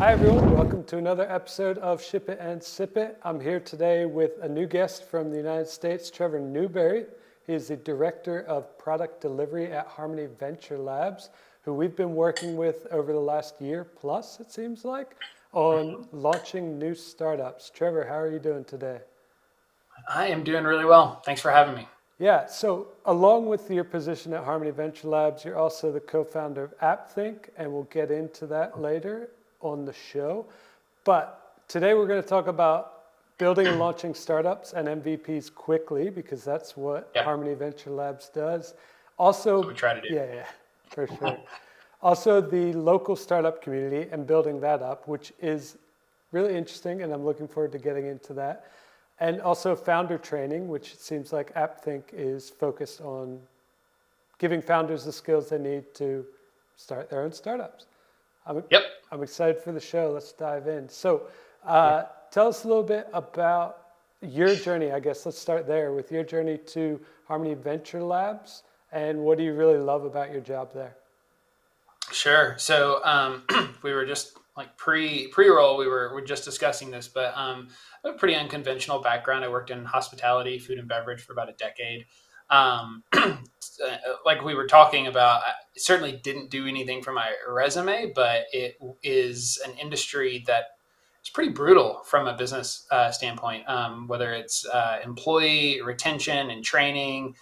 Hi everyone, welcome to another episode of Ship It and Sip It. I'm here today with a new guest from the United States, Trevor Newberry. He is the Director of Product Delivery at Harmony Venture Labs, who we've been working with over the last year plus, it seems like, on launching new startups. Trevor, how are you doing today? I am doing really well. Thanks for having me. Yeah, so along with your position at Harmony Venture Labs, you're also the co-founder of AppThink, and we'll get into that later on the show. But today we're going to talk about building and launching startups and MVPs quickly, because that's what Yeah, Harmony Venture Labs does. that's what Also, we try to do. yeah, for sure. Also, the local startup community and building that up, which is really interesting, and I'm looking forward to getting into that. And also founder training, which it seems like AppThink is focused on giving founders the skills they need to start their own startups. I'm, Yep. I'm excited for the show. Let's dive in. So Yeah. tell us a little bit about your journey, I guess. Let's start there with your journey to Harmony Venture Labs. And what do you really love about your job there? Sure. So we were just like pre-roll. We're just discussing this, but I have a pretty unconventional background. I worked in hospitality, food and beverage for about a decade. Like we were talking about, I certainly didn't do anything for my resume, but it is an industry that is pretty brutal from a business standpoint. Whether it's employee retention and training,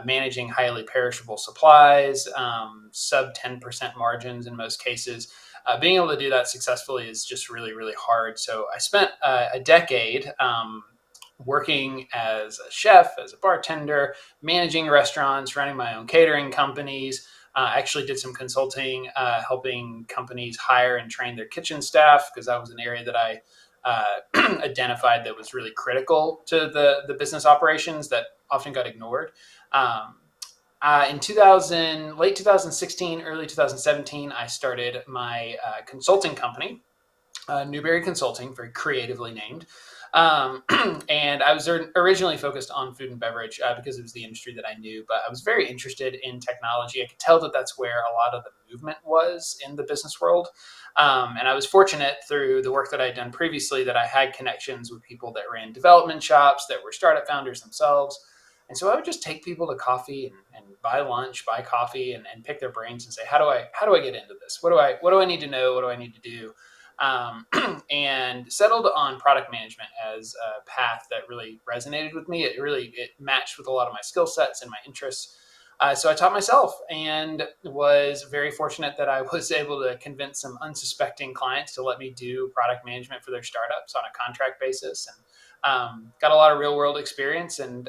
managing highly perishable supplies, sub 10% margins in most cases. Being able to do that successfully is just really, really hard. So I spent a decade working as a chef, as a bartender, managing restaurants, running my own catering companies. Actually did some consulting, helping companies hire and train their kitchen staff, because that was an area that I identified that was really critical to the business operations that often got ignored. Um, in 2000, late 2016, early 2017, I started my consulting company, Newberry Consulting, very creatively named. Um, and I was originally focused on food and beverage because it was the industry that I knew, but I was very interested in technology. I could tell that that's where a lot of the movement was in the business world. And I was fortunate through the work that I had done previously that I had connections with people that ran development shops, that were startup founders themselves. And so I would just take people to coffee and buy lunch, buy coffee, and pick their brains and say, how do I get into this? What do I need to know? What do I need to do? Um, and settled on product management as a path that really resonated with me. It matched with a lot of my skill sets and my interests. So I taught myself, and was very fortunate that I was able to convince some unsuspecting clients to let me do product management for their startups on a contract basis, and got a lot of real world experience. And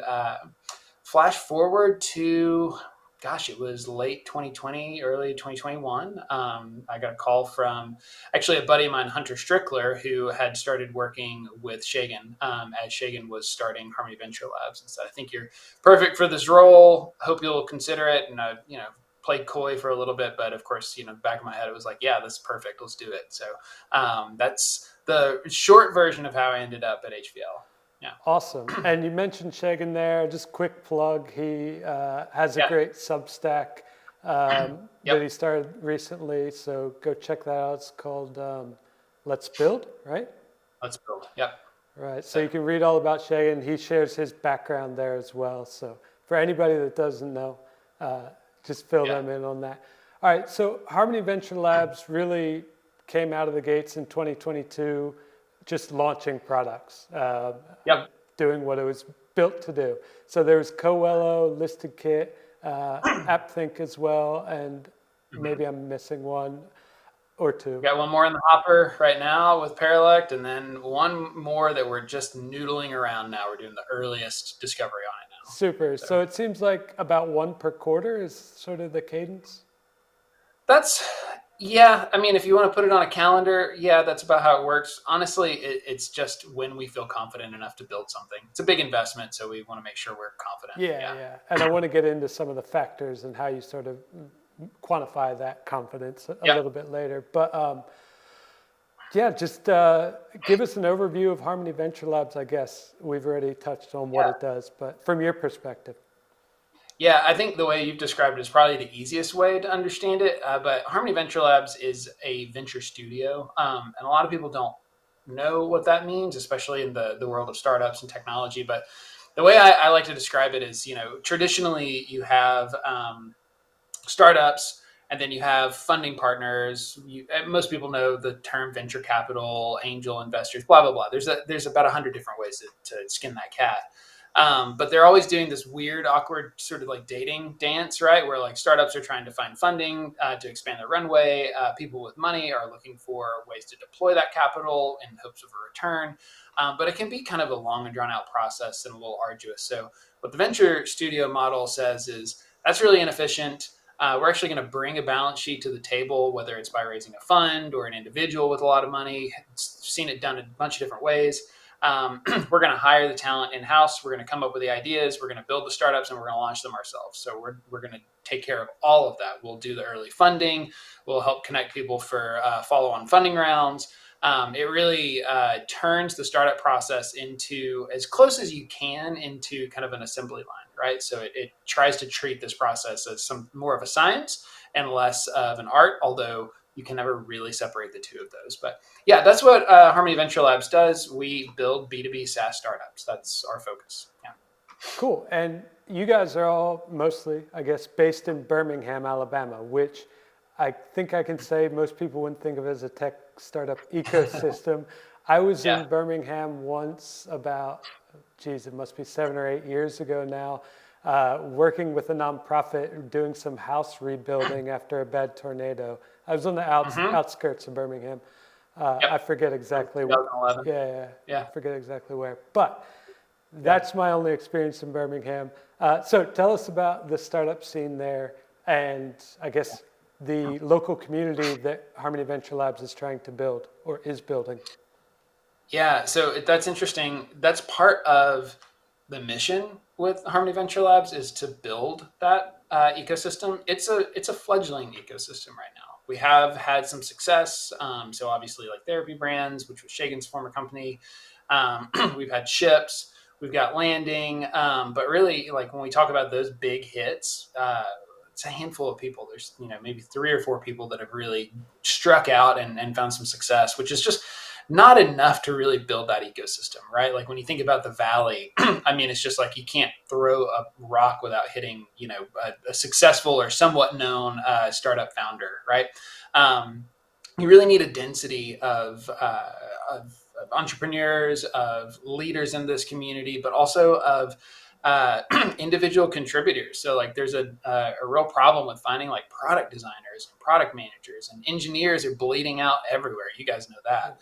flash forward to, gosh, it was late 2020, early 2021. I got a call from actually a buddy of mine, Hunter Strickler, who had started working with Shagan as Shagan was starting Harmony Venture Labs, and said, "I think you're perfect for this role. Hope you'll consider it." And I, played coy for a little bit, but of course, back of my head, it was like, "Yeah, this is perfect. Let's do it." So that's the short version of how I ended up at HVL. Yeah. Awesome. And you mentioned Shagan there. Just quick plug. He has a Yeah. great Substack that Yep. he started recently. So go check that out. It's called Let's Build, right? Let's build. Yep. Right. That's So it. you can read all about Shagan. He shares his background there as well. So for anybody that doesn't know, just fill Yeah. them in on that. All right. So Harmony Venture Labs really came out of the gates in 2022, just launching products, Yep. doing what it was built to do. So there's Cowello, ListedKit, AppThink as well, and Mhm. maybe I'm missing one or two. Got one more in the hopper right now with Paralect, and then one more that we're just noodling around now. We're doing the earliest discovery on it now. Super. So So it seems like about one per quarter is sort of the cadence. that's, yeah. I mean, if you want to put it on a calendar, yeah, that's about how it works. Honestly, it's just when we feel confident enough to build something. It's a big investment, so we want to make sure we're confident. Yeah, Yeah. yeah. And I want to get into some of the factors and how you sort of quantify that confidence a Yep. little bit later. But yeah, just give us an overview of Harmony Venture Labs, I guess. We've already touched on what Yeah. it does, but from your perspective. Yeah, I think the way you've described it is probably the easiest way to understand it. But Harmony Venture Labs is a venture studio, and a lot of people don't know what that means, especially in the world of startups and technology. But the way I like to describe it is, traditionally you have startups, and then you have funding partners. Most people know the term venture capital, angel investors, blah blah blah. There's about 100 different ways to skin that cat. But they're always doing this weird, awkward sort of like dating dance, right? Where like startups are trying to find funding to expand their runway. People with money are looking for ways to deploy that capital in hopes of a return. But it can be kind of a long and drawn out process and a little arduous. So what the venture studio model says is that's really inefficient. We're actually going to bring a balance sheet to the table, whether it's by raising a fund or an individual with a lot of money. Seen it done in a bunch of different ways. We're going to hire the talent in house. We're going to come up with the ideas. We're going to build the startups, and we're going to launch them ourselves. So we're going to take care of all of that. We'll do the early funding. We'll help connect people for follow-on funding rounds. It really turns the startup process into as close as you can into kind of an assembly line, right? So it tries to treat this process as some more of a science and less of an art, although you can never really separate the two of those. But yeah, that's what Harmony Venture Labs does. We build B2B SaaS startups. That's our focus. Yeah. Cool. And you guys are all mostly, I guess, based in Birmingham, Alabama, which I think I can say most people wouldn't think of as a tech startup ecosystem. I was Yeah. in Birmingham once about, geez, it must be 7 or 8 years ago now, working with a nonprofit doing some house rebuilding after a bad tornado. I was on the Mm-hmm. outskirts of Birmingham. Yep. I forget exactly. 2011. Yeah, Yeah. I forget exactly where. But that's my only experience in Birmingham. So tell us about the startup scene there, and I guess the local community that Harmony Venture Labs is trying to build or is building. Yeah, so that's interesting. That's part of the mission with Harmony Venture Labs is to build that ecosystem. It's a fledgling ecosystem right now. We have had some success. So obviously, like Therapy Brands, which was Shagan's former company. We've had Ships. We've got Landing. But really, like when we talk about those big hits, it's a handful of people. There's maybe 3 or 4 people that have really struck out and found some success, which is just not enough to really build that ecosystem, right? Like when you think about the valley, I mean, it's just like you can't throw a rock without hitting, a successful or somewhat known startup founder, right? You really need a density of entrepreneurs, of leaders in this community, but also of individual contributors. So like there's a real problem with finding like product designers and product managers and engineers are bleeding out everywhere. You guys know that.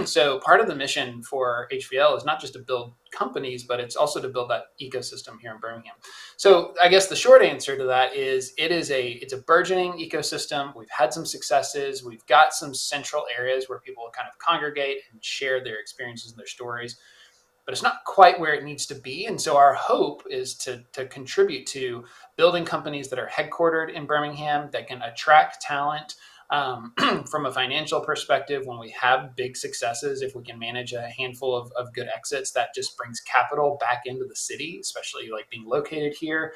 So part of the mission for HVL is not just to build companies, but it's also to build that ecosystem here in Birmingham. So I guess the short answer to that is it's a burgeoning ecosystem. We've had some successes. We've got some central areas where people kind of congregate and share their experiences and their stories, but it's not quite where it needs to be. And so our hope is to contribute to building companies that are headquartered in Birmingham that can attract talent from a financial perspective. When we have big successes, if we can manage a handful of good exits, that just brings capital back into the city, especially like being located here.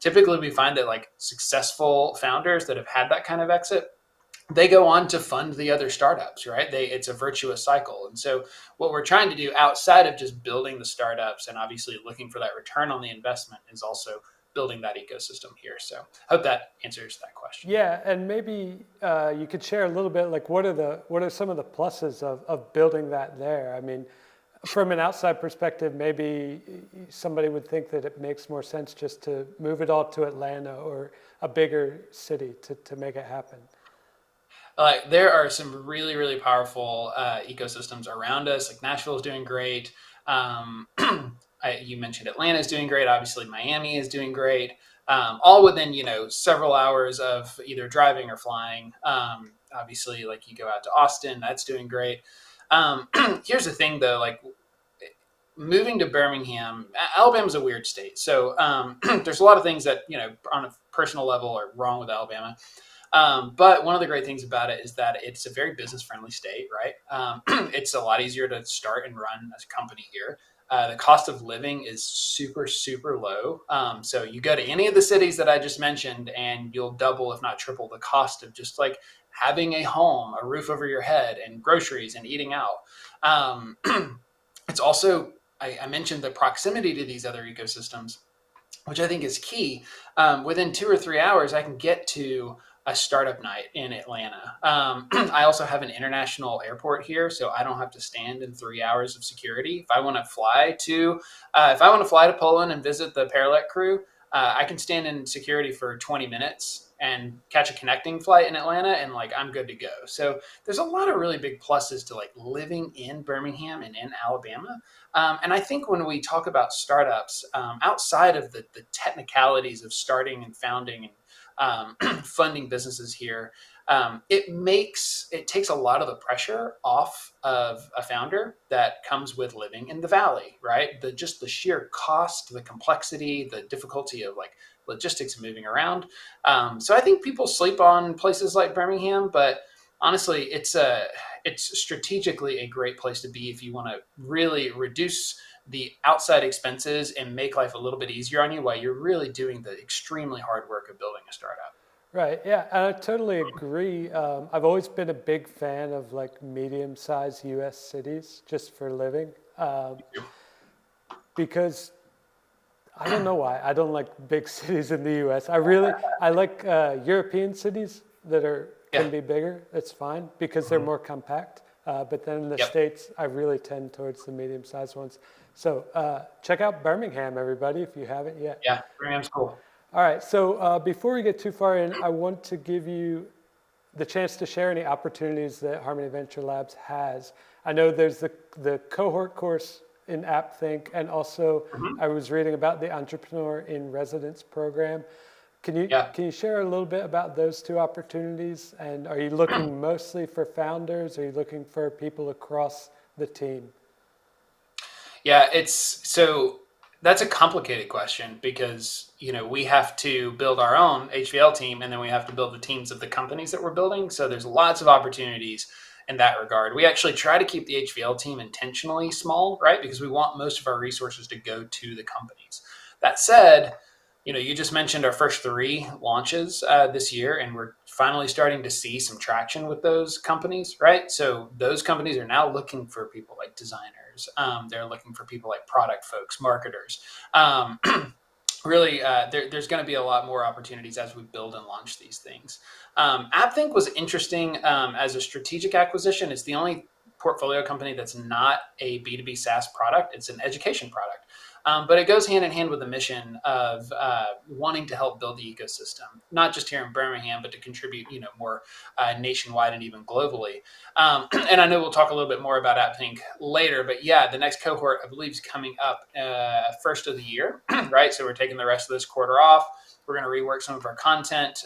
Typically, we find that like successful founders that have had that kind of exit, they go on to fund the other startups, right? It's a virtuous cycle. And so what we're trying to do outside of just building the startups and obviously looking for that return on the investment is also building that ecosystem here. So I hope that answers that question. Yeah, and maybe you could share a little bit like what are some of the pluses of building that there? I mean, from an outside perspective, maybe somebody would think that it makes more sense just to move it all to Atlanta or a bigger city to make it happen. There are some really, really powerful ecosystems around us. Like Nashville is doing great. You mentioned Atlanta is doing great. Obviously, Miami is doing great. All within several hours of either driving or flying. Obviously, like you go out to Austin, that's doing great. Here's the thing, though, like moving to Birmingham, Alabama's a weird state. So there's a lot of things that on a personal level are wrong with Alabama. But one of the great things about it is that it's a very business friendly state, right? It's a lot easier to start and run a company here. The cost of living is super, super low. So you go to any of the cities that I just mentioned, and you'll double, if not triple, the cost of just like having a home, a roof over your head, and groceries and eating out. Um, it's also, I mentioned the proximity to these other ecosystems, which I think is key. Within 2 or 3 hours, I can get to a startup night in Atlanta. I also have an international airport here, so I don't have to stand in 3 hours of security. If I want to fly to Poland and visit the Paralect crew, I can stand in security for 20 minutes and catch a connecting flight in Atlanta, and like I'm good to go. So there's a lot of really big pluses to like living in Birmingham and in Alabama. And I think when we talk about startups, outside of the technicalities of starting and founding and funding businesses here, it takes a lot of the pressure off of a founder that comes with living in the valley, right? Just the sheer cost, the complexity, the difficulty of like logistics and moving around. So I think people sleep on places like Birmingham, but honestly, it's strategically a great place to be if you want to really reduce the outside expenses and make life a little bit easier on you while you're really doing the extremely hard work of building a startup. Right. Yeah, I totally agree. I've always been a big fan of like medium-sized U.S. cities just for living, because I don't know why I don't like big cities in the U.S. I like European cities that Yeah. can be bigger. It's fine because they're more compact. But then in the Yep. States, I really tend towards the medium-sized ones. So check out Birmingham, everybody, if you haven't yet. Yeah. Birmingham's cool. All right. So before we get too far in, I want to give you the chance to share any opportunities that Harmony Venture Labs has. I know there's the cohort course in AppThink, and also Mhm. I was reading about the Entrepreneur in Residence program. Yeah. Can you share a little bit about those two opportunities? And are you looking mostly for founders? Or are you looking for people across the team? Yeah, that's a complicated question because we have to build our own HVL team, and then we have to build the teams of the companies that we're building. So there's lots of opportunities in that regard. We actually try to keep the HVL team intentionally small, right? Because we want most of our resources to go to the companies. That said, you just mentioned our first three launches this year, and we're finally starting to see some traction with those companies, right? So those companies are now looking for people like designers. They're looking for people like product folks, marketers. Um, Really, there's going to be a lot more opportunities as we build and launch these things. AppThink was interesting as a strategic acquisition. It's the only portfolio company that's not a B2B SaaS product. It's an education product. But it goes hand in hand with the mission of wanting to help build the ecosystem, not just here in Birmingham, but to contribute, more nationwide and even globally. And I know we'll talk a little bit more about AppThink later, but yeah, the next cohort I believe is coming up first of the year, right? So we're taking the rest of this quarter off. We're going to rework some of our content,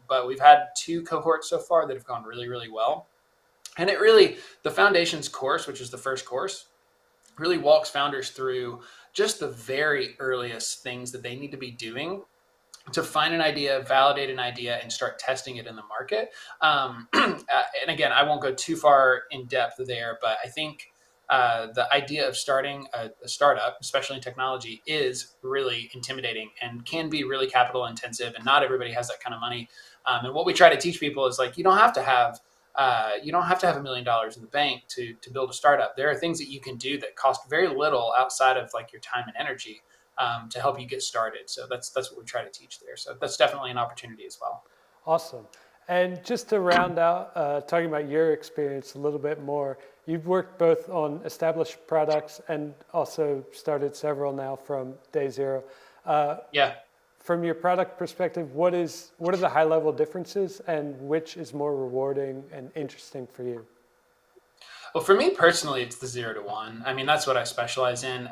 but we've had two cohorts so far that have gone really, really well. And the foundations course, which is the first course, really walks founders through just the very earliest things that they need to be doing to find an idea, validate an idea, and start testing it in the market. And again, I won't go too far in depth there, but I think the idea of starting a startup, especially in technology, is really intimidating and can be really capital intensive, and not everybody has that kind of money. And what we try to teach people is like you don't have to have $1 million in the bank to build a startup. There are things that you can do that cost very little outside of like your time and energy to help you get started. So that's what we try to teach there. So that's definitely an opportunity as well. Awesome. And just to round out, talking about your experience a little bit more, you've worked both on established products and also started several now from day zero. Yeah. From your product perspective, what are the high level differences and which is more rewarding and interesting for you? Well, for me personally, it's the 0 to 1. I mean, that's what I specialize in.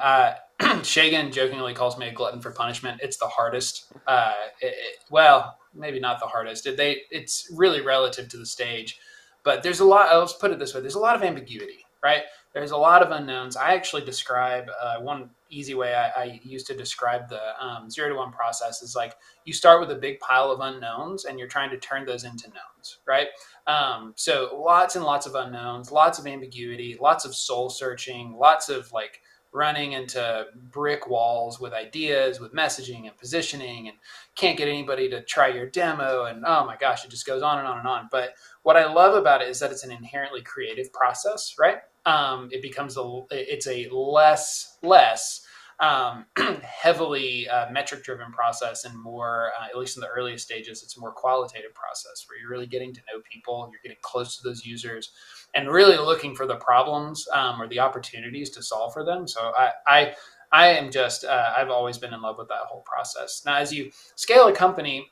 Shagan jokingly calls me a glutton for punishment. It's the hardest. Well, maybe not the hardest. It's really relative to the stage, but there's a lot. Let's put it this way: there's a lot of ambiguity, right? There's a lot of unknowns. I actually describe one easy way I use to describe the 0 to 1 process is like you start with a big pile of unknowns and you're trying to turn those into knowns, right? So lots and lots of unknowns, lots of ambiguity, lots of soul searching, lots of like running into brick walls with ideas, with messaging and positioning, and can't get anybody to try your demo. And oh my gosh, it just goes on and on and on. But what I love about it is that it's an inherently creative process, right? It becomes it's a less heavily metric driven process and more, at least in the earliest stages, it's a more qualitative process where you're really getting to know people, you're getting close to those users and really looking for the problems or the opportunities to solve for them. So I am just, I've always been in love with that whole process. Now, as you scale a company,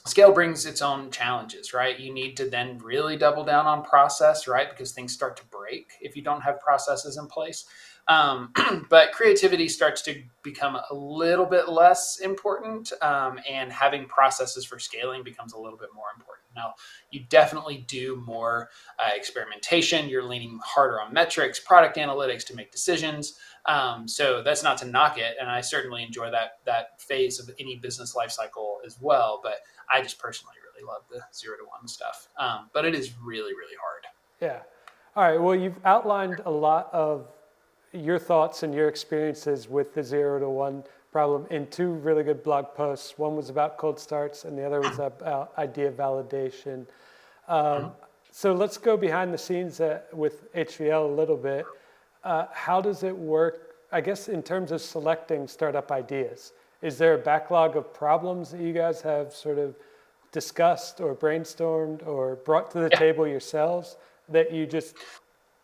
scale brings its own challenges, right? You need to then really double down on process, right? Because things start to break if you don't have processes in place. But creativity starts to become a little bit less important, and having processes for scaling becomes a little bit more important. Now, you definitely do more experimentation. You're leaning harder on metrics, product analytics to make decisions. So that's not to knock it, and I certainly enjoy that phase of any business life cycle as well. But I just personally really love the 0 to 1 stuff. But it is really, really hard. Yeah. All right. Well, you've outlined a lot of your thoughts and your experiences with the 0 to 1 problem in 2 really good blog posts. One was about cold starts, and the other was about idea validation. So let's go behind the scenes with HVL a little bit. How does it work, I guess, in terms of selecting startup ideas? Is there a backlog of problems that you guys have sort of discussed or brainstormed or brought to the table yourselves that you just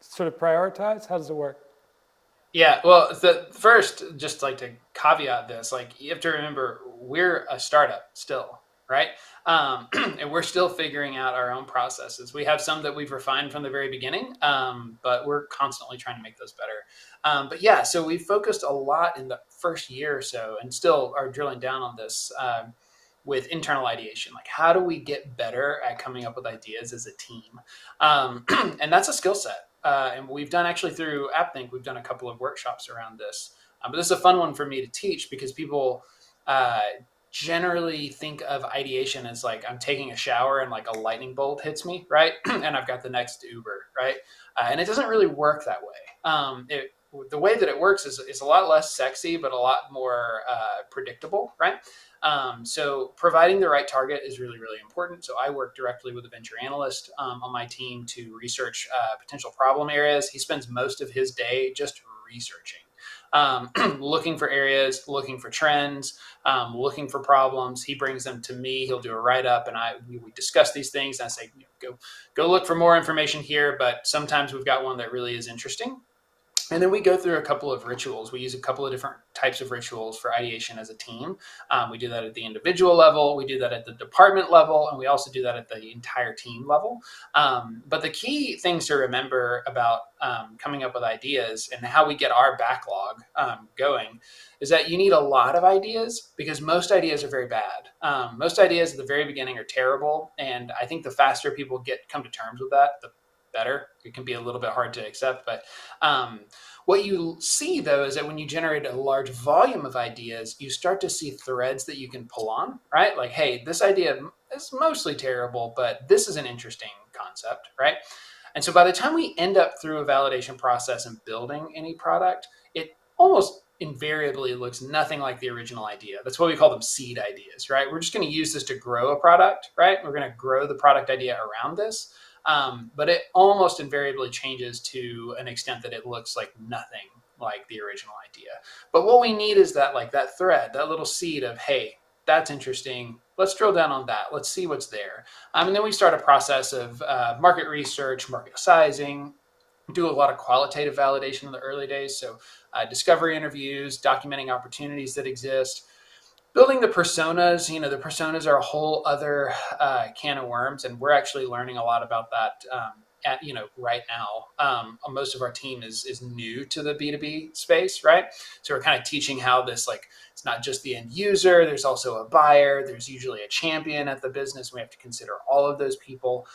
sort of prioritize? How does it work? Yeah, well, the first, just like to caveat this, like you have to remember we're a startup still, right? And we're still figuring out our own processes. We have some that we've refined from the very beginning, but we're constantly trying to make those better. But yeah, so we focused a lot in the first year or so, and still are drilling down on this. With internal ideation, like how do we get better at coming up with ideas as a team? And that's a skill set. And we've done actually through AppThink, we've done a couple of workshops around this. But this is a fun one for me to teach because people uh, generally think of ideation as like I'm taking a shower and like a lightning bolt hits me, right? And I've got the next Uber, right? And it doesn't really work that way. The way that it works is a lot less sexy, but a lot more predictable, right? So providing the right target is really, really important. So I work directly with a venture analyst on my team to research potential problem areas. He spends most of his day just researching, looking for areas, looking for trends, looking for problems. He brings them to me. He'll do a write up, and we discuss these things. And I say, go look for more information here. But sometimes we've got one that really is interesting. And then we go through a couple of rituals. We use a couple of different types of rituals for ideation as a team. We do that at the individual level, we do that at the department level, and we also do that at the entire team level. But the key things to remember about coming up with ideas and how we get our backlog going is that you need a lot of ideas because most ideas are very bad. Most ideas at the very beginning are terrible. And I think the faster people come to terms with that, the better. It can be a little bit hard to accept, but what you see though is that when you generate a large volume of ideas, you start to see threads that you can pull on, right? Like, hey, this idea is mostly terrible, but this is an interesting concept, right? And so by the time we end up through a validation process and building any product, it almost invariably looks nothing like the original idea. That's why we call them seed ideas, right? We're just going to use this to grow a product, right? We're going to grow the product idea around this. But it almost invariably changes to an extent that it looks like nothing like the original idea. But what we need is that thread, that little seed of, hey, that's interesting. Let's drill down on that. Let's see what's there. And then we start a process of market research, market sizing, do a lot of qualitative validation in the early days. So discovery interviews, documenting opportunities that exist, building the personas. The personas are a whole other can of worms, and we're actually learning a lot about that right now. Most of our team is new to the B2B space, right? So we're kind of teaching how this, like, it's not just the end user, there's also a buyer, there's usually a champion at the business. We have to consider all of those people.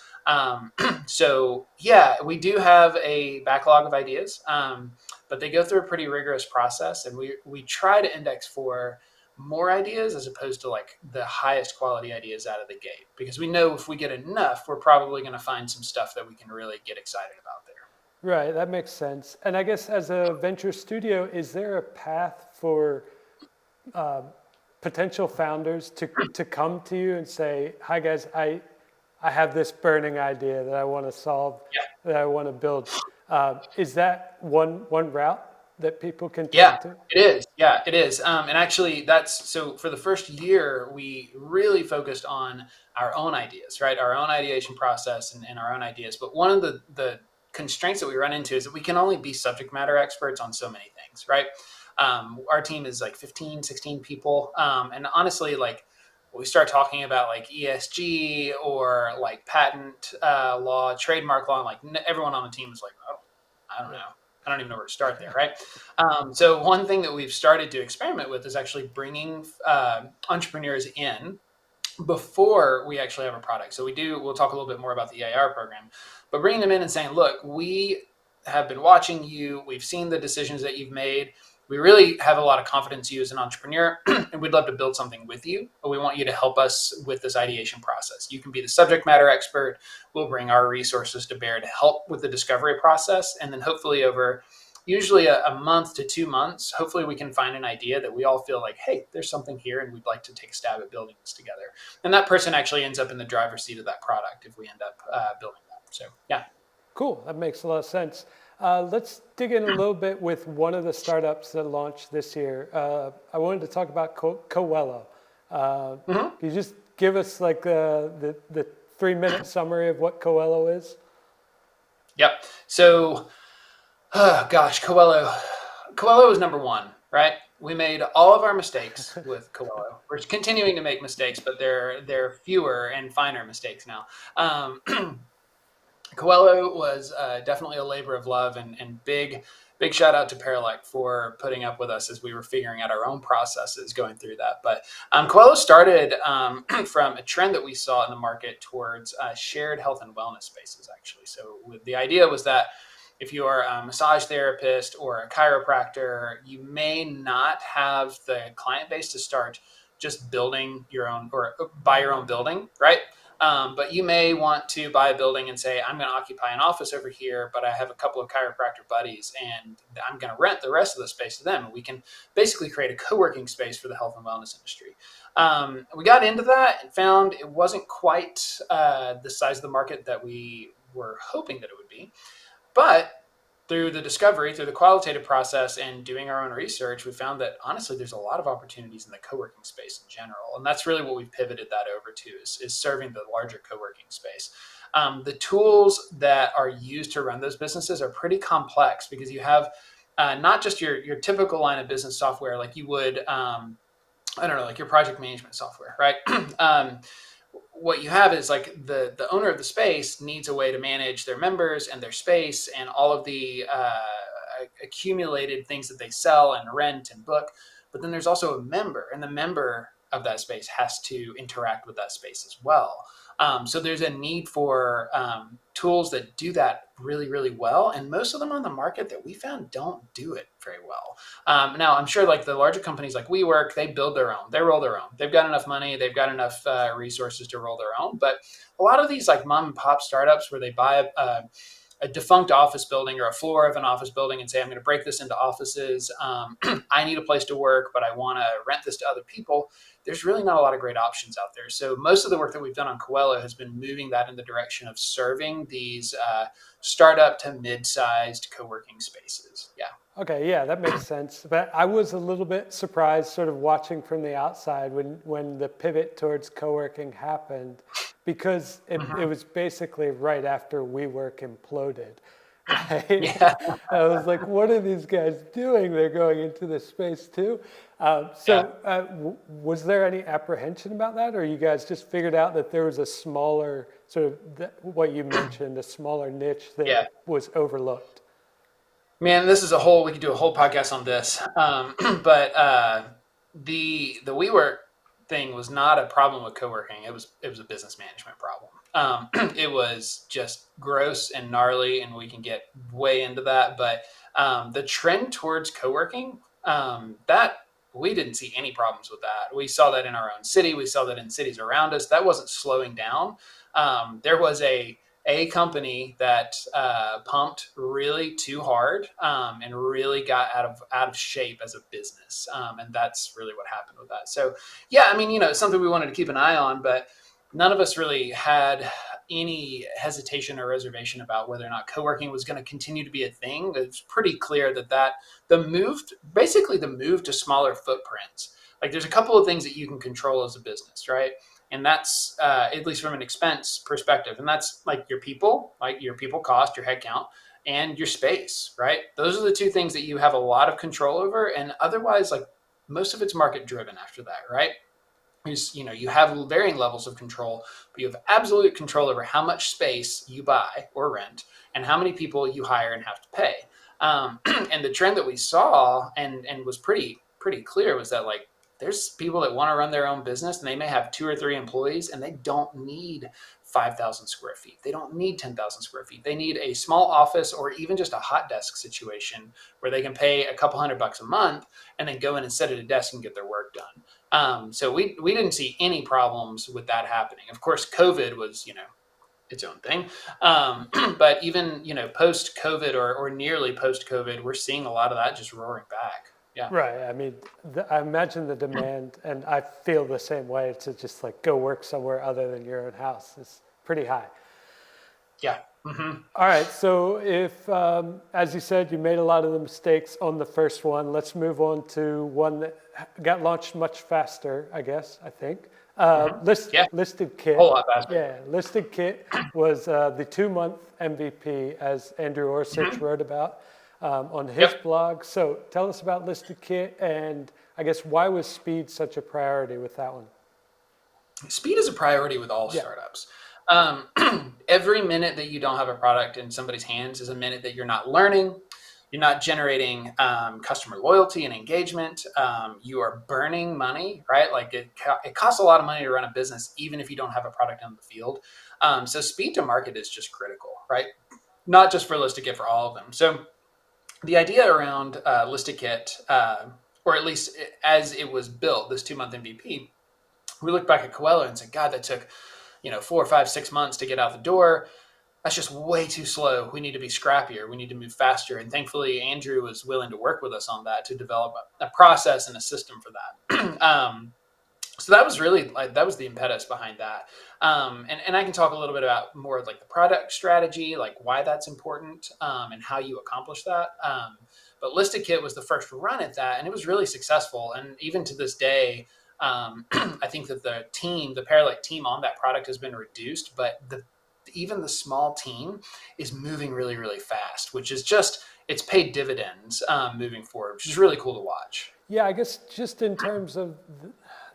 So yeah, we do have a backlog of ideas, but they go through a pretty rigorous process, and we try to index for more ideas as opposed to like the highest quality ideas out of the gate, because we know if we get enough, we're probably going to find some stuff that we can really get excited about there. Right, that makes sense. And I guess as a venture studio, is there a path for potential founders to come to you and say, "Hi guys, I have this burning idea that I want to solve, that I want to build." Is that one route that people can Yeah, take to? it is. Yeah, it is. And actually, that's so for the first year, we really focused on our own ideas, right? Our own ideation process and our own ideas. But one of the constraints that we run into is that we can only be subject matter experts on so many things, right? Our team is like 15, 16 people. And honestly, like when we start talking about like ESG or like patent law, trademark law, and like everyone on the team is like, oh, I don't know. I don't even know where to start there, right? So one thing that we've started to experiment with is actually bringing entrepreneurs in before we actually have a product. So we'll talk a little bit more about the EIR program, but bringing them in and saying, look, we have been watching you. We've seen the decisions that you've made. We really have a lot of confidence in you as an entrepreneur, and we'd love to build something with you. But we want you to help us with this ideation process. You can be the subject matter expert. We'll bring our resources to bear to help with the discovery process. And then hopefully over usually a month to 2 months, hopefully we can find an idea that we all feel like, hey, there's something here and we'd like to take a stab at building this together. And that person actually ends up in the driver's seat of that product if we end up building that. So, yeah. Cool, that makes a lot of sense. Let's dig in a little bit with one of the startups that launched this year. I wanted to talk about Cowello. Mm-hmm. Can you just give us like the 3-minute summary of what Cohort is? Yep. So, oh gosh, Coelho is number one, right? We made all of our mistakes with Coelho. We're continuing to make mistakes, but they're fewer and finer mistakes now. Um, Coelho was definitely a labor of love, and big shout out to Paralect for putting up with us as we were figuring out our own processes going through that. But Coelho started from a trend that we saw in the market towards shared health and wellness spaces, actually. So the idea was that if you are a massage therapist or a chiropractor, you may not have the client base to start just building your own or buy your own building, right? But you may want to buy a building and say, I'm going to occupy an office over here, but I have a couple of chiropractor buddies and I'm going to rent the rest of the space to them. And we can basically create a co-working space for the health and wellness industry. We got into that and found it wasn't quite the size of the market that we were hoping that it would be. But through the discovery, through the qualitative process and doing our own research, we found that honestly, there's a lot of opportunities in the co-working space in general. And that's really what we've pivoted that over to is serving the larger co-working space. The tools that are used to run those businesses are pretty complex because you have not just your typical line of business software like you would, I don't know, like your project management software, right? What you have is like the owner of the space needs a way to manage their members and their space and all of the accumulated things that they sell and rent and book. But then there's also a member, and the member of that space has to interact with that space as well. So there's a need for tools that do that really, really well. And most of them on the market that we found don't do it very well. Now, I'm sure like the larger companies like WeWork, they build their own, they roll their own. They've got enough money, they've got enough resources to roll their own. But a lot of these like mom and pop startups where they buy a defunct office building or a floor of an office building and say, I'm going to break this into offices. I need a place to work, but I want to rent this to other people. There's really not a lot of great options out there. So most of the work that we've done on Coelho has been moving that in the direction of serving these startup to mid-sized co-working spaces. Yeah. Okay, yeah, that makes sense. But I was a little bit surprised, sort of watching from the outside when the pivot towards co-working happened, because it was basically right after WeWork imploded, right? Yeah. I was like, what are these guys doing? They're going into this space too. Yeah. Was there any apprehension about that, or you guys just figured out that there was a smaller sort of what you mentioned, a smaller niche Yeah. that was overlooked? Man, we could do a whole podcast on this. But the WeWork thing was not a problem with co-working. It was a business management problem. It was just gross and gnarly, and we can get way into that. But the trend towards co-working, that we didn't see any problems with that. We saw that in our own city. We saw that in cities around us. That wasn't slowing down. There was a a company that pumped really too hard and really got out of shape as a business, and that's really what happened with that. So yeah, I mean, it's something we wanted to keep an eye on, but none of us really had any hesitation or reservation about whether or not co-working was going to continue to be a thing. It's pretty clear that basically the move to smaller footprints. Like there's a couple of things that you can control as a business, right? And that's at least from an expense perspective, and that's like your people cost, your headcount, and your space, right? Those are the two things that you have a lot of control over, and otherwise, like most of it's market driven after that, right? You have varying levels of control, but you have absolute control over how much space you buy or rent and how many people you hire and have to pay. And the trend that we saw and was pretty clear was that like there's people that want to run their own business and they may have 2 or 3 employees and they don't need 5,000 square feet. They don't need 10,000 square feet. They need a small office or even just a hot desk situation where they can pay a couple $100 a month and then go in and sit at a desk and get their work done. So we didn't see any problems with that happening. Of course, COVID was, its own thing. But even, post COVID or nearly post COVID, we're seeing a lot of that just roaring back. Yeah. Right. I mean, I imagine the demand, and I feel the same way, to just like go work somewhere other than your own house is pretty high. Yeah. Mm-hmm. All right. So if, as you said, you made a lot of the mistakes on the first one, let's move on to one that got launched much faster, I think. ListedKit. A whole lot faster. Yeah. ListedKit was the 2-month MVP, as Andrew Orsich wrote about on his blog. So tell us about ListedKit, and I guess why was speed such a priority with that one? Speed is a priority with all startups. Every minute that you don't have a product in somebody's hands is a minute that you're not learning. You're not generating customer loyalty and engagement. You are burning money, right? Like it costs a lot of money to run a business, even if you don't have a product on the field. So speed to market is just critical, right? Not just for ListedKit, for all of them. So the idea around ListedKit, or at least as it was built, this 2-month MVP, we looked back at Cowello and said, God, that took 4, 5, 6 months to get out the door. That's just way too slow. We need to be scrappier. We need to move faster. And thankfully, Andrew was willing to work with us on that to develop a process and a system for that. So that was really that was the impetus behind that. And I can talk a little bit about more of like the product strategy, like why that's important and how you accomplish that. But ListedKit was the first run at that, and it was really successful. And even to this day, I think that the Paralect team on that product has been reduced, but even the small team is moving really, really fast, which is it's paid dividends moving forward, which is really cool to watch. Yeah, I guess just in terms of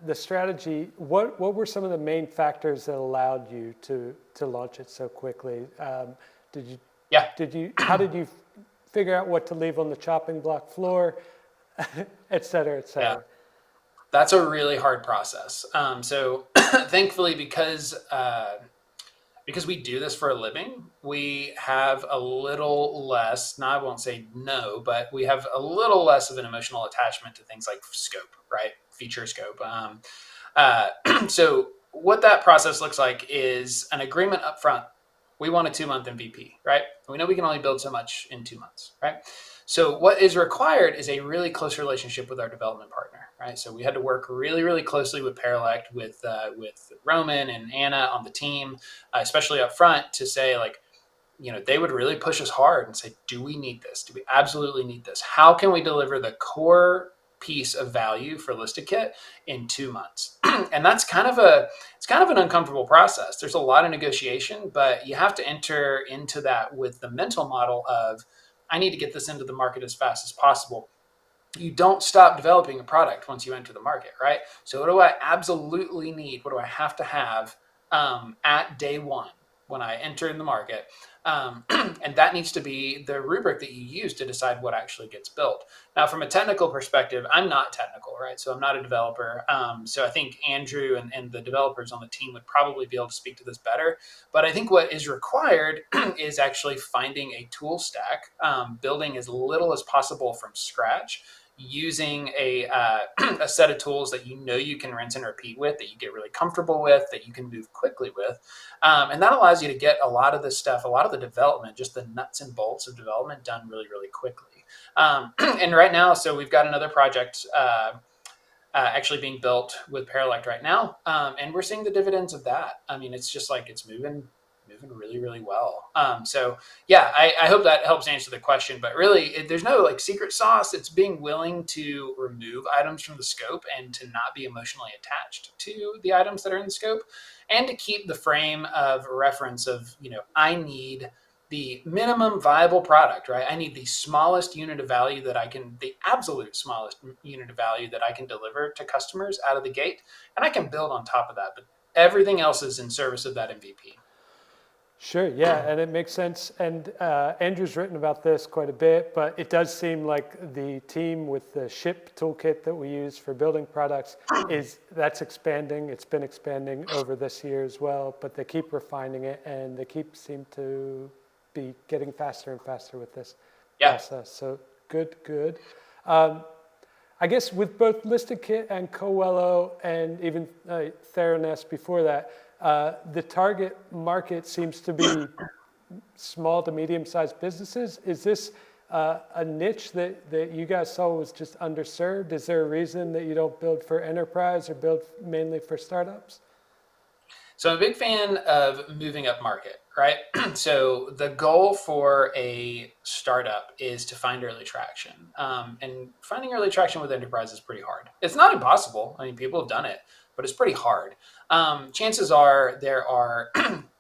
the strategy, what were some of the main factors that allowed you to launch it so quickly? How did you figure out what to leave on the chopping block floor, et cetera, et cetera? Yeah. That's a really hard process. So thankfully, because we do this for a living, we have a little less, now I won't say no, but we have a little less of an emotional attachment to things like scope, right? Feature scope. So what that process looks like is an agreement up front. We want a 2-month MVP, right? We know we can only build so much in 2 months, right? So what is required is a really close relationship with our development partner, right? So we had to work really, really closely with Paralect, with Roman and Anna on the team, especially up front, to say like, they would really push us hard and say, do we need this? Do we absolutely need this? How can we deliver the core piece of value for ListedKit in 2 months? And that's kind of an uncomfortable process. There's a lot of negotiation, but you have to enter into that with the mental model of, I need to get this into the market as fast as possible. You don't stop developing a product once you enter the market, right? So what do I absolutely need? What do I have to have at day one when I enter in the market? And that needs to be the rubric that you use to decide what actually gets built. Now, from a technical perspective, I'm not technical, right? So I'm not a developer. So I think Andrew and the developers on the team would probably be able to speak to this better. But I think what is required is actually finding a tool stack, building as little as possible from scratch, using a set of tools that you can rinse and repeat with, that you get really comfortable with, that you can move quickly with. And that allows you to get a lot of this stuff, a lot of the development, just the nuts and bolts of development done really, really quickly. And right now, so we've got another project actually being built with Paralect right now, and we're seeing the dividends of that. I mean, it's just like it's moving really, really well. So yeah, I hope that helps answer the question. But really, there's no like secret sauce. It's being willing to remove items from the scope and to not be emotionally attached to the items that are in the scope, and to keep the frame of reference of, I need the minimum viable product, right? I need the smallest unit of value the absolute smallest unit of value that I can deliver to customers out of the gate. And I can build on top of that, but everything else is in service of that MVP. Sure, yeah, and it makes sense. And Andrew's written about this quite a bit, but it does seem like the team with the SHIP toolkit that we use for building products that's expanding. It's been expanding over this year as well, but they keep refining it, and they seem to be getting faster and faster with this process. So good. I guess with both ListedKit and Cowello and even Theranos before that, the target market seems to be small to medium-sized businesses. Is this a niche that you guys saw was just underserved? Is there a reason that you don't build for enterprise or build mainly for startups? So I'm a big fan of moving up market, right? So the goal for a startup is to find early traction. And finding early traction with enterprise is pretty hard. It's not impossible. I mean, people have done it, but it's pretty hard. Chances are there are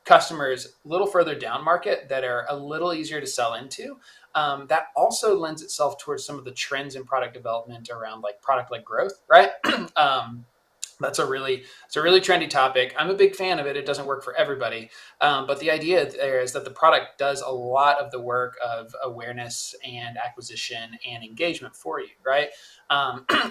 customers a little further down market that are a little easier to sell into. That also lends itself towards some of the trends in product development around like product-led growth, right? It's a really trendy topic. I'm a big fan of it. It doesn't work for everybody. But the idea there is that the product does a lot of the work of awareness and acquisition and engagement for you, right?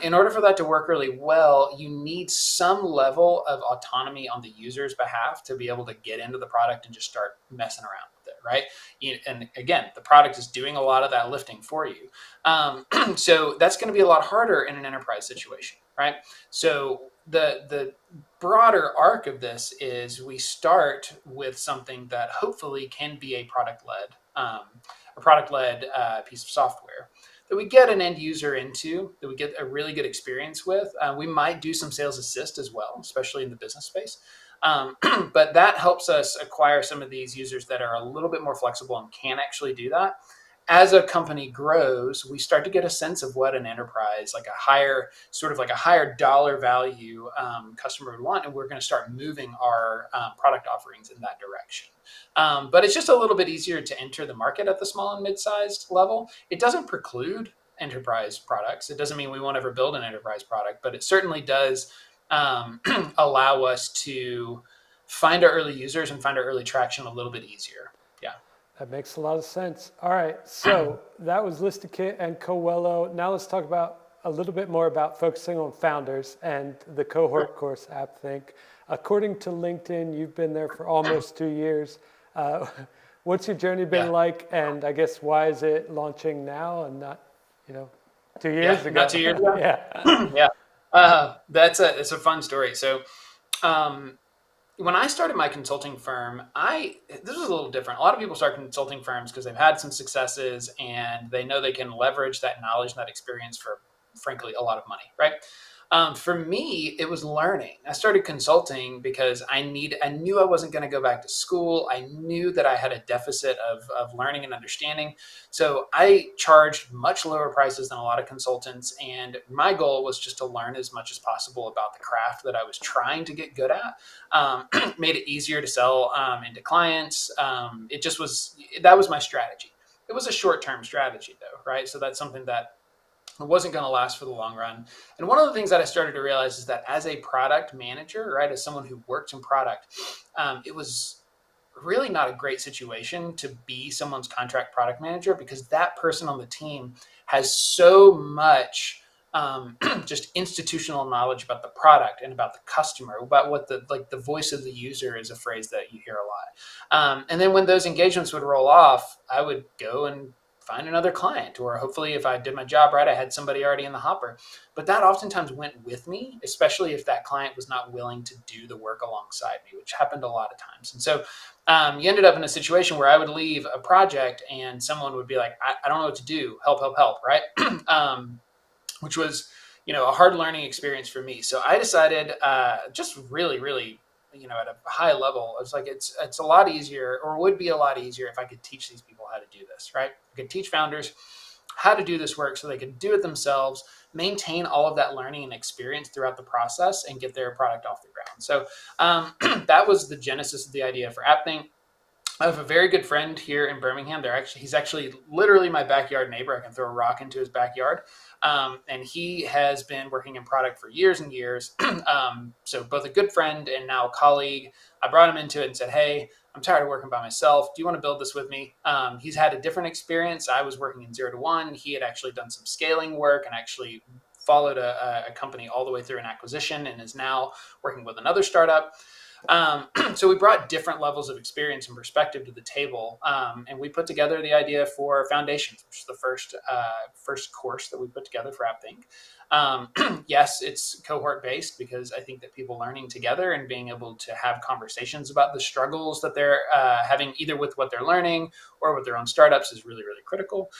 In order for that to work really well, you need some level of autonomy on the user's behalf to be able to get into the product and just start messing around with it, right? And again, the product is doing a lot of that lifting for you. So that's going to be a lot harder in an enterprise situation, right? So the broader arc of this is we start with something that hopefully can be a product-led piece of software that we get an end user into, that we get a really good experience with. We might do some sales assist as well, especially in the business space. But that helps us acquire some of these users that are a little bit more flexible and can actually do that. As a company grows, we start to get a sense of what an enterprise, like a higher dollar value customer would want, and we're going to start moving our product offerings in that direction. But it's just a little bit easier to enter the market at the small and mid-sized level. It doesn't preclude enterprise products. It doesn't mean we won't ever build an enterprise product, but it certainly does allow us to find our early users and find our early traction a little bit easier. Yeah. That makes a lot of sense. All right, so that was ListedKit and Cowello. Now let's talk about a little bit more about focusing on founders and the Cohort course, AppThink. According to LinkedIn, you've been there for almost 2 years. What's your journey been like? And I guess why is it launching now and not, 2 years ago? Not 2 years ago. Yeah. It's a fun story. So, when I started my consulting firm, this was a little different. A lot of people start consulting firms because they've had some successes and they know they can leverage that knowledge and that experience for, frankly, a lot of money, right? For me, it was learning. I started consulting because I knew I wasn't going to go back to school. I knew that I had a deficit of learning and understanding. So I charged much lower prices than a lot of consultants. And my goal was just to learn as much as possible about the craft that I was trying to get good at. Made it easier to sell into clients. That was my strategy. It was a short-term strategy though, right? So that's something that it wasn't going to last for the long run. And one of the things that I started to realize is that as a product manager, right, as someone who worked in product, it was really not a great situation to be someone's contract product manager because that person on the team has so much just institutional knowledge about the product and about the customer, about what the voice of the user is a phrase that you hear a lot. And then when those engagements would roll off, I would go and find another client, or hopefully if I did my job right, I had somebody already in the hopper. But that oftentimes went with me, especially if that client was not willing to do the work alongside me, which happened a lot of times. And so you ended up in a situation where I would leave a project and someone would be like, I don't know what to do. Help, help, help. Right. Which was, a hard learning experience for me. So I decided just really, really, at a high level, I was like, it's a lot easier, or would be a lot easier if I could teach these people how to do this, right? I could teach founders how to do this work so they could do it themselves, maintain all of that learning and experience throughout the process, and get their product off the ground. So that was the genesis of the idea for AppThink. I have a very good friend here in Birmingham. He's actually literally my backyard neighbor. I can throw a rock into his backyard. And he has been working in product for years and years. So both a good friend and now a colleague. I brought him into it and said, hey, I'm tired of working by myself. Do you want to build this with me? He's had a different experience. I was working in 0 to 1. He had actually done some scaling work and actually followed a company all the way through an acquisition and is now working with another startup. So we brought different levels of experience and perspective to the table, and we put together the idea for Foundations, which is the first course that we put together for AppThink. Yes, it's cohort based because I think that people learning together and being able to have conversations about the struggles that they're having either with what they're learning or with their own startups is really, really critical.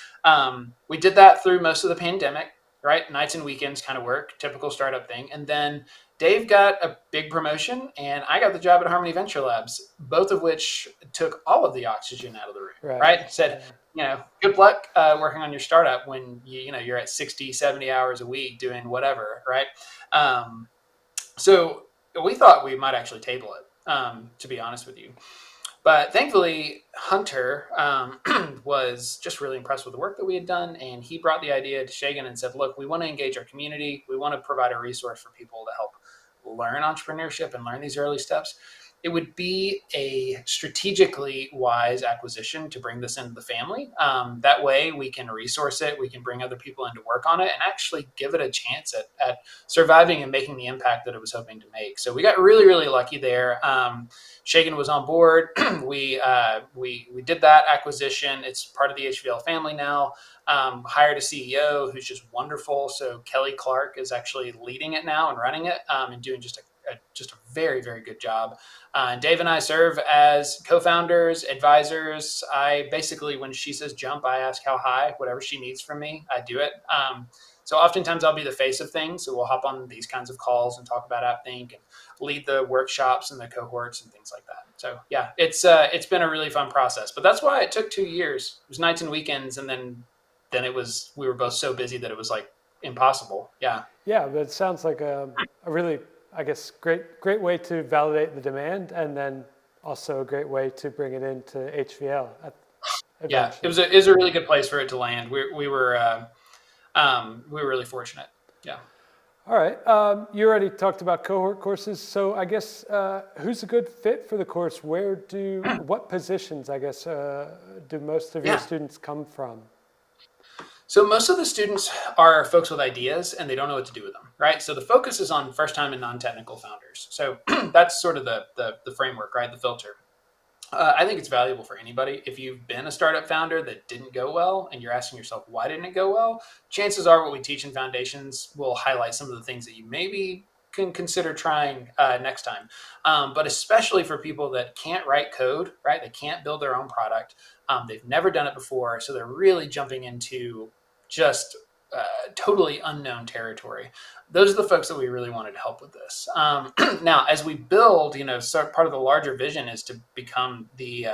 We did that through most of the pandemic, right? Nights and weekends kind of work, typical startup thing. And then Dave got a big promotion and I got the job at Harmony Venture Labs, both of which took all of the oxygen out of the room, right? Said, good luck working on your startup when you're at 60, 70 hours a week doing whatever, right? So we thought we might actually table it, to be honest with you. But thankfully, Hunter was just really impressed with the work that we had done. And he brought the idea to Shagan and said, look, we want to engage our community. We want to provide a resource for people to help learn entrepreneurship and learn these early steps. It would be a strategically wise acquisition to bring this into the family. That way we can resource it. We can bring other people in to work on it and actually give it a chance at surviving and making the impact that it was hoping to make. So we got really, really lucky there. Shagan was on board. We did that acquisition. It's part of the HVL family now. Hired a CEO who's just wonderful. So Kelly Clark is actually leading it now and running it and doing just a very, very good job. Dave and I serve as co-founders, advisors. I basically, when she says jump, I ask how high, whatever she needs from me, I do it. So oftentimes I'll be the face of things. So we'll hop on these kinds of calls and talk about AppThink and lead the workshops and the cohorts and things like that. So yeah, it's been a really fun process, but that's why it took 2 years. It was nights and weekends. And then we were both so busy that it was like impossible. Yeah. Yeah, but it sounds like a really, I guess, great way to validate the demand, and then also a great way to bring it into HVL. Eventually. Yeah, it was a really good place for it to land. We were really fortunate. Yeah. All right. You already talked about cohort courses, so I guess who's a good fit for the course? What positions, I guess, do most of your students come from? So most of the students are folks with ideas and they don't know what to do with them, right? So the focus is on first-time and non-technical founders. So that's sort of the framework, right? The filter. I think it's valuable for anybody. If you've been a startup founder that didn't go well and you're asking yourself, why didn't it go well? Chances are what we teach in Foundations will highlight some of the things that you maybe can consider trying next time. But especially for people that can't write code, right? They can't build their own product. They've never done it before. So they're really jumping into just totally unknown territory. Those are the folks that we really wanted to help with this. Now, as we build, part of the larger vision is to become the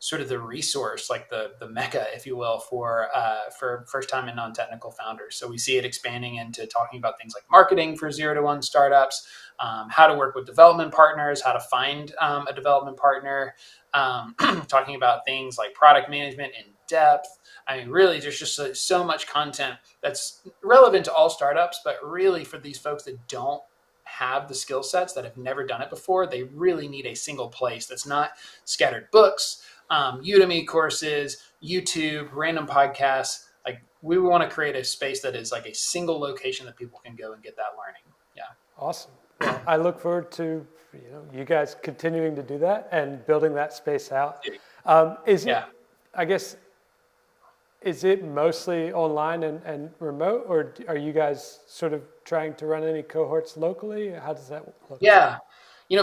sort of the resource, like the mecca, if you will, for first-time and non-technical founders. So we see it expanding into talking about things like marketing for 0 to 1 startups, how to work with development partners, how to find a development partner, talking about things like product management in depth. I mean, really, there's just so much content that's relevant to all startups, but really for these folks that don't have the skill sets, that have never done it before, they really need a single place that's not scattered books, Udemy courses, YouTube, random podcasts. Like, we want to create a space that is like a single location that people can go and get that learning. Yeah. Awesome. Well, I look forward to you guys continuing to do that and building that space out. I guess is it mostly online and remote, or are you guys sort of trying to run any cohorts locally? How does that look? Yeah.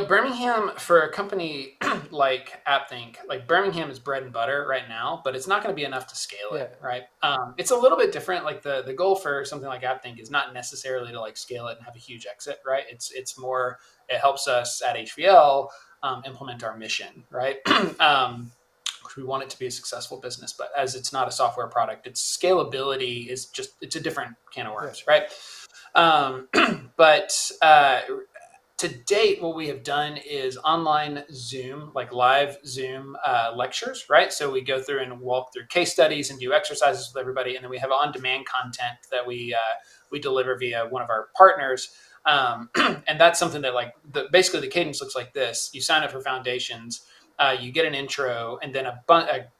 Birmingham, for a company like AppThink, like Birmingham is bread and butter right now, but it's not going to be enough to scale Yeah, it, right? It's a little bit different. Like the goal for something like AppThink is not necessarily to like scale it and have a huge exit, right? It's more, it helps us at HVL implement our mission, right? We want it to be a successful business, but as it's not a software product, its scalability is just, it's a different can of yeah, worms, right? Um, but to date, what we have done is online Zoom, like live Zoom lectures, right? So we go through and walk through case studies and do exercises with everybody, and then we have on-demand content that we deliver via one of our partners. And that's something that basically the cadence looks like this: you sign up for Foundations. You get an intro, and then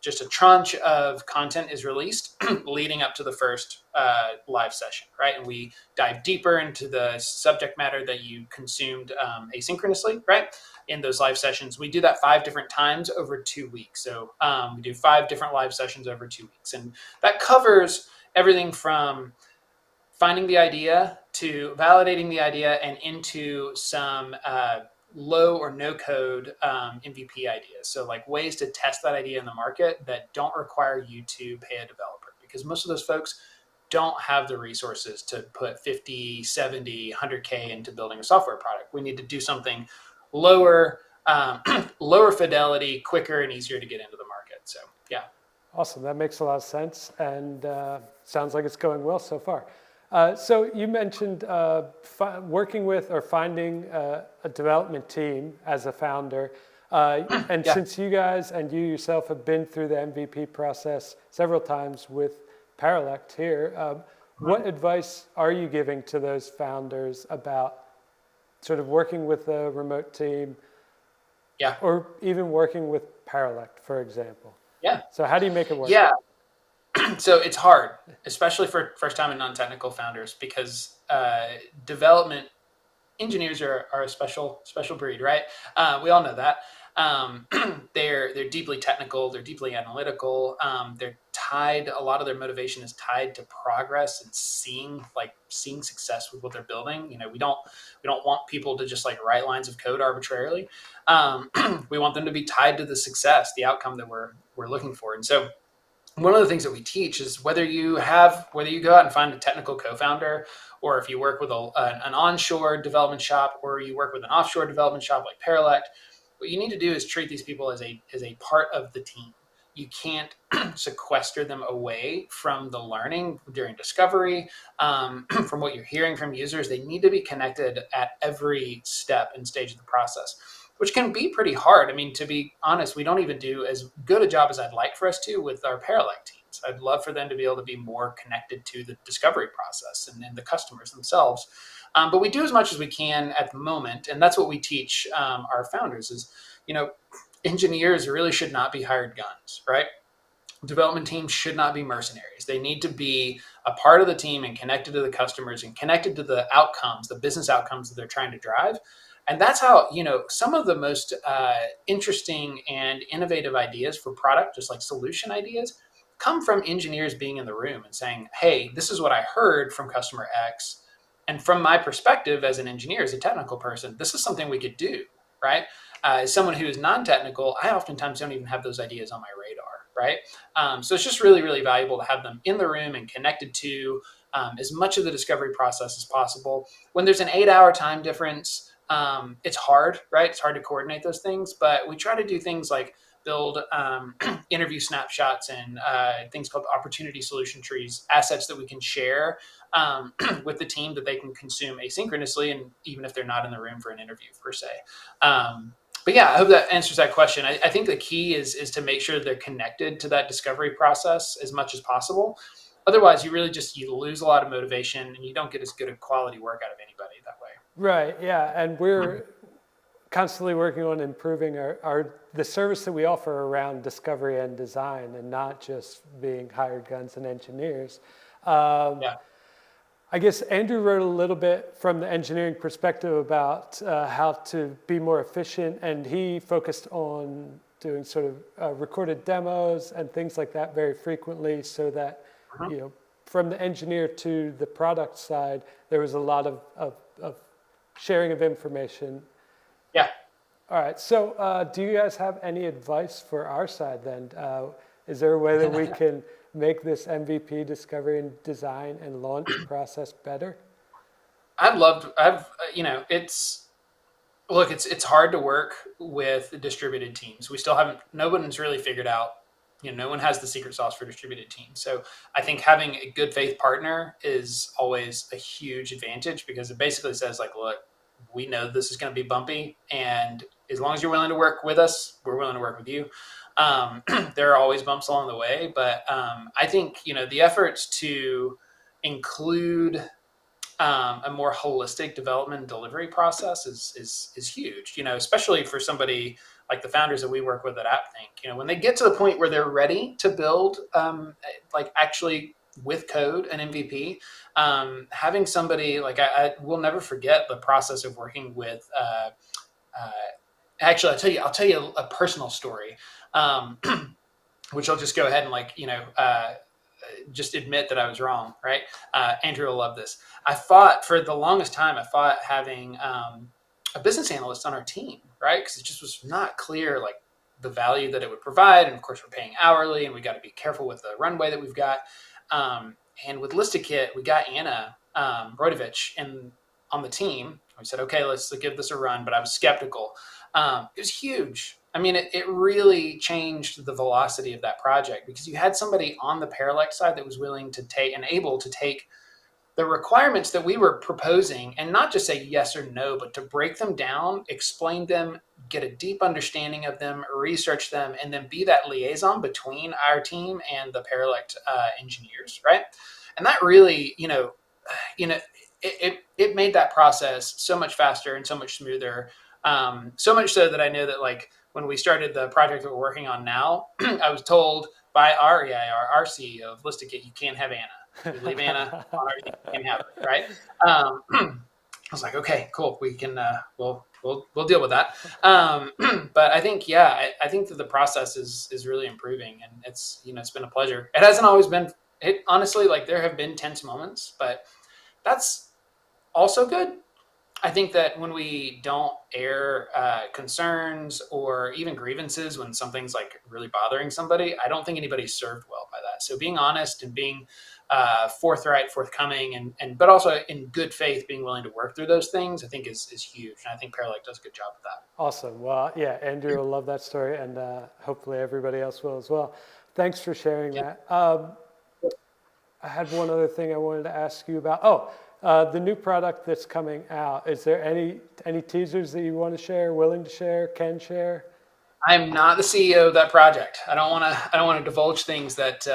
just a tranche of content is released leading up to the first live session, right? And we dive deeper into the subject matter that you consumed asynchronously, right? In those live sessions, we do that 5 different times over 2 weeks. So we do 5 different live sessions over 2 weeks, and that covers everything from finding the idea to validating the idea and into some low or no code MVP ideas. So like ways to test that idea in the market that don't require you to pay a developer, because most of those folks don't have the resources to put 50, 70, 100K into building a software product. We need to do something lower, lower fidelity, quicker and easier to get into the market. So yeah. awesome. That makes a lot of sense, and sounds like it's going well so far. So you mentioned working with or finding a development team as a founder. And Yeah. since you guys and you yourself have been through the MVP process several times with Paralect here, what advice are you giving to those founders about sort of working with a remote team, Yeah. or even working with Paralect, for example? Yeah. So how do you make it work? Yeah. So it's hard, especially for first time and non-technical founders, because development engineers are a special breed, right? We all know that. They're deeply technical. They're deeply analytical. They're tied. A lot of their motivation is tied to progress and seeing success with what they're building. We don't want people to just like write lines of code arbitrarily. We want them to be tied to the success, the outcome that we're looking for. And so one of the things that we teach is whether you go out and find a technical co-founder, or if you work with an onshore development shop, or you work with an offshore development shop like Paralect, what you need to do is treat these people as a part of the team. You can't sequester them away from the learning during discovery, from what you're hearing from users. They need to be connected at every step and stage of the process, which can be pretty hard. I mean, to be honest, we don't even do as good a job as I'd like for us to with our Paralect teams. I'd love for them to be able to be more connected to the discovery process and the customers themselves. But we do as much as we can at the moment. And that's what we teach our founders is, engineers really should not be hired guns, right? Development teams should not be mercenaries. They need to be a part of the team and connected to the customers and connected to the outcomes, the business outcomes that they're trying to drive. And that's how, some of the most interesting and innovative ideas for product, just like solution ideas, come from engineers being in the room and saying, hey, this is what I heard from customer X. And from my perspective as an engineer, as a technical person, this is something we could do, right? As someone who is non-technical, I oftentimes don't even have those ideas on my radar, right? So it's just really, really valuable to have them in the room and connected to as much of the discovery process as possible. When there's an 8-hour time difference, it's hard, right? It's hard to coordinate those things, but we try to do things like build interview snapshots and things called opportunity solution trees, assets that we can share with the team that they can consume asynchronously, and even if they're not in the room for an interview per se. But yeah, I hope that answers that question. I think the key is to make sure they're connected to that discovery process as much as possible. Otherwise, you really you lose a lot of motivation and you don't get as good a quality work out of anybody that way. Right, yeah, and we're constantly working on improving the service that we offer around discovery and design, and not just being hired guns and engineers. Yeah. I guess Andrew wrote a little bit from the engineering perspective about how to be more efficient, and he focused on doing sort of recorded demos and things like that very frequently, so that Mhm. from the engineer to the product side, there was a lot of sharing of information. Yeah. All right. So, do you guys have any advice for our side then? Is there a way that we can make this MVP discovery and design and launch process better? It's look, it's hard to work with distributed teams. We still haven't, no one's really figured out, no one has the secret sauce for distributed teams. So I think having a good faith partner is always a huge advantage, because it basically says like, look, we know this is going to be bumpy, and as long as you're willing to work with us, we're willing to work with you. There are always bumps along the way, but I think, the efforts to include a more holistic development and delivery process is huge. Especially for somebody like the founders that we work with at AppThink. When they get to the point where they're ready to build, like actually with code and MVP, having somebody like I will never forget the process of working with. Uh, Actually, I'll tell you a personal story. Um, which I'll just go ahead and just admit that I was wrong, right? Andrew will love this. I fought for the longest time. I fought having a business analyst on our team, right? Because it just was not clear, like the value that it would provide. And of course, we're paying hourly, and we got to be careful with the runway that we've got. And with ListedKit, we got Anna Brodovich on the team. We said, okay, let's give this a run. But I was skeptical. It was huge. I mean, it really changed the velocity of that project, because you had somebody on the Paralect side that was willing to take and able to take the requirements that we were proposing and not just say yes or no, but to break them down, explain them, get a deep understanding of them, research them, and then be that liaison between our team and the Paralect engineers, right? And that really, it made that process so much faster and so much smoother. So much so that I know that, like, when we started the project that we're working on now, I was told by our EIR, our CEO of ListedKit, you can't have Anna. If we leave Anna on everything, you can't have her, right? I was like, okay, cool. We can, we'll deal with that. But I think, yeah, I think that the process is really improving, and it's been a pleasure. It hasn't always been. It honestly, like, there have been tense moments, but that's also good. I think that when we don't air concerns or even grievances when something's like really bothering somebody, I don't think anybody's served well by that. So being honest and being forthright, forthcoming, and but also in good faith, being willing to work through those things, I think is huge. And I think Paralect does a good job of that. Awesome. Well, yeah, Andrew will love that story, and hopefully everybody else will as well. Thanks for sharing that. I had one other thing I wanted to ask you about. The new product that's coming out. Is there any teasers that you want to share, willing to share, can share? I'm not the CEO of that project. I don't want to divulge things that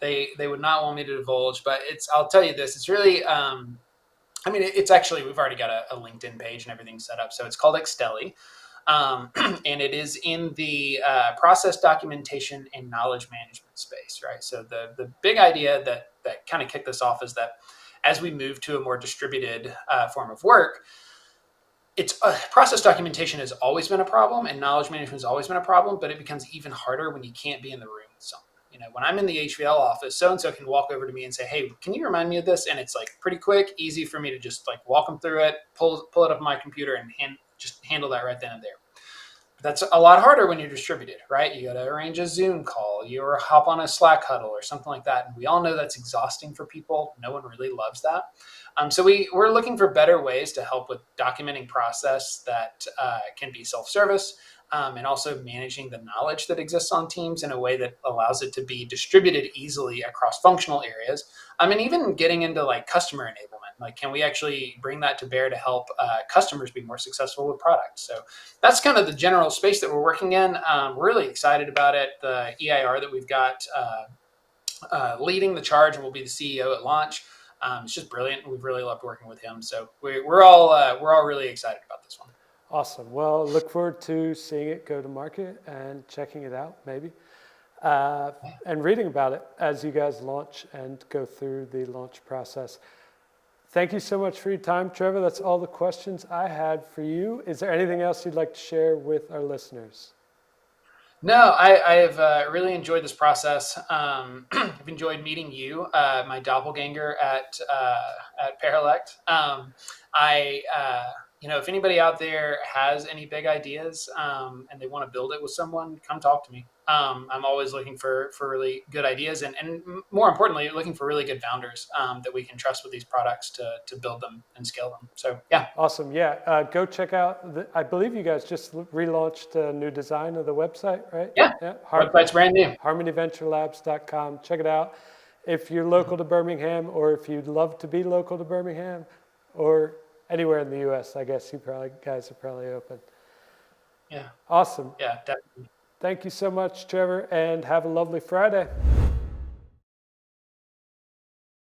they would not want me to divulge. But I'll tell you this. It's really. It's actually, we've already got a LinkedIn page and everything set up. So it's called Extelli. And it is in the process documentation and knowledge management space, right? So the big idea that kind of kicked this off is that as we move to a more distributed form of work, it's process documentation has always been a problem, and knowledge management has always been a problem, but it becomes even harder when you can't be in the room with someone. When I'm in the HVL office, so-and-so can walk over to me and say, hey, can you remind me of this? And it's like pretty quick, easy for me to just like walk them through it, pull it up on my computer, and just handle that right then and there. That's a lot harder when you're distributed, right? You got to arrange a Zoom call, you hop on a Slack huddle or something like that. And we all know that's exhausting for people. No one really loves that. So we're looking for better ways to help with documenting process that can be self-service, and also managing the knowledge that exists on teams in a way that allows it to be distributed easily across functional areas. And even getting into like customer enablement. Like, can we actually bring that to bear to help customers be more successful with products? So that's kind of the general space that we're working in. We're really excited about it. The EIR that we've got leading the charge and will be the CEO at launch. It's just brilliant. We've really loved working with him. So we're all really excited about this one. Awesome. Well, look forward to seeing it go to market and checking it out, maybe, and reading about it as you guys launch and go through the launch process. Thank you so much for your time, Trevor. That's all the questions I had for you. Is there anything else you'd like to share with our listeners? No, I've really enjoyed this process. I've enjoyed meeting you, my doppelganger at Paralect. If anybody out there has any big ideas and they want to build it with someone, come talk to me. I'm always looking for really good ideas and more importantly, looking for really good founders that we can trust with these products to build them and scale them. So yeah. Awesome. Yeah. Go check out. I believe you guys just relaunched a new design of the website, right? Yeah. Yeah. Website's brand new. HarmonyVentureLabs.com. Check it out. If you're local to Birmingham, or if you'd love to be local to Birmingham, or anywhere in the U.S., I guess guys are probably open. Yeah. Awesome. Yeah, definitely. Thank you so much, Trevor, and have a lovely Friday.